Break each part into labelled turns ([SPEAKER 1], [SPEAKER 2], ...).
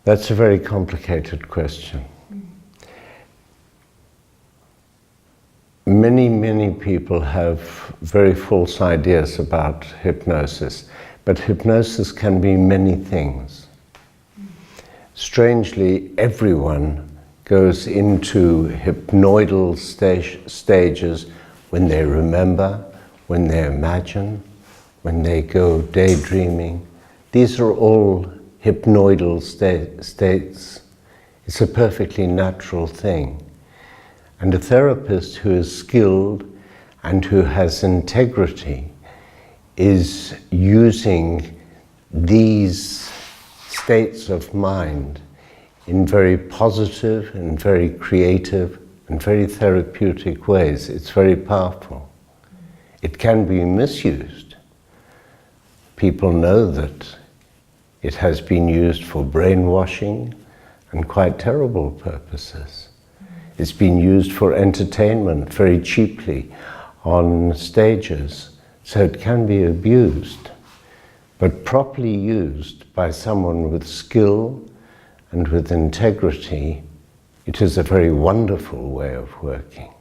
[SPEAKER 1] That's a very complicated question. Many people have very false ideas about hypnosis, but hypnosis can be many things. Strangely, everyone goes into hypnoidal stages when they remember, when they imagine, when they go daydreaming. These are all hypnoidal states. It's a perfectly natural thing. And a therapist who is skilled and who has integrity is using these states of mind in very positive and very creative and very therapeutic ways. It's very powerful. It can be misused. People know that it has been used for brainwashing and quite terrible purposes. It's been used for entertainment very cheaply on stages, so it can be abused. But properly used by someone with skill and with integrity, it is a very wonderful way of working.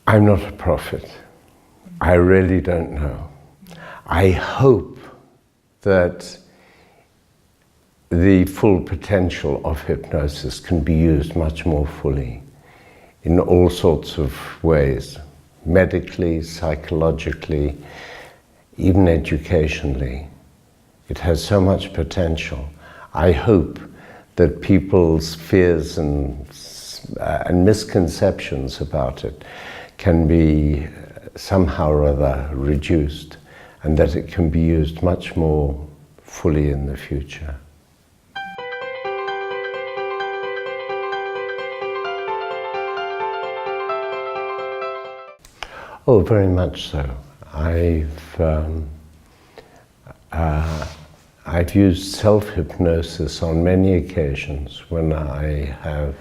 [SPEAKER 1] I'm not a prophet. I really don't know. I hope that the full potential of hypnosis can be used much more fully in all sorts of ways, medically, psychologically, even educationally. It has so much potential. I hope that people's fears and misconceptions about it can be somehow or other reduced, and that it can be used much more fully in the future. Oh, very much so. I've used self-hypnosis on many occasions when I have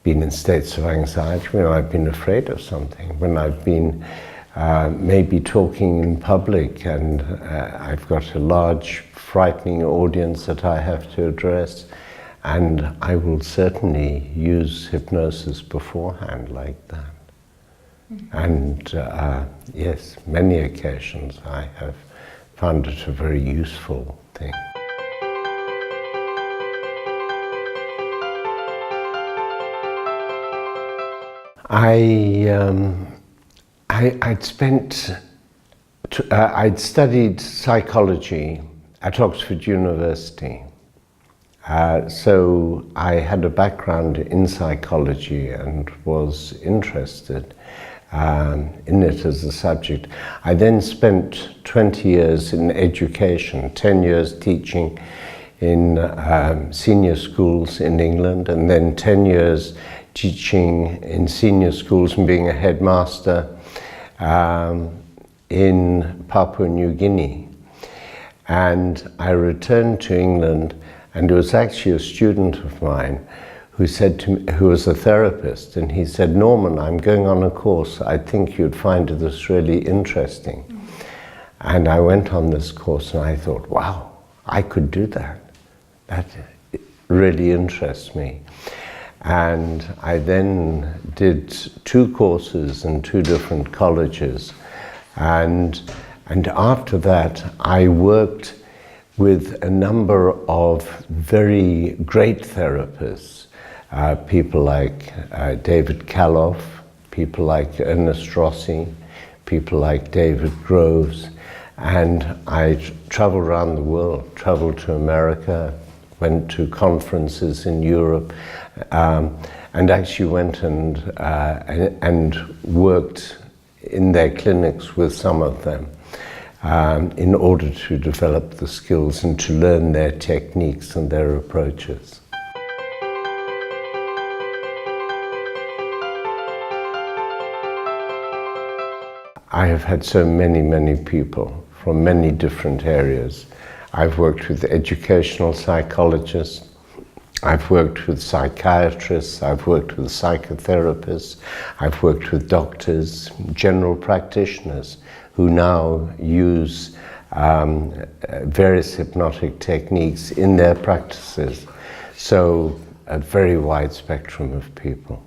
[SPEAKER 1] been in states of anxiety, when I've been afraid of something, when I've been maybe talking in public and I've got a large, frightening audience that I have to address, and I will certainly use hypnosis beforehand like that. And yes, many occasions I have found it a very useful thing. I'd studied psychology at Oxford University. So I had a background in psychology and was interested in it as a subject. I then spent 20 years in education, 10 years teaching in senior schools in England, and then 10 years teaching in senior schools and being a headmaster in Papua New Guinea. And I returned to England, and it was actually a student of mine who said to me, who was a therapist, and he said, "Norman, I'm going on a course. I think you'd find this really interesting." And I went on this course and I thought, wow, I could do that. That really interests me. And I then did 2 courses in 2 different colleges. And after that, I worked with a number of very great therapists, people like David Kaloff, people like Ernest Rossi, people like David Groves. And I traveled around the world, traveled to America, went to conferences in Europe, and actually went and worked in their clinics with some of them in order to develop the skills and to learn their techniques and their approaches. I have had so many people from many different areas. I've worked with educational psychologists, I've worked with psychiatrists, I've worked with psychotherapists, I've worked with doctors, general practitioners who now use various hypnotic techniques in their practices. So a very wide spectrum of people.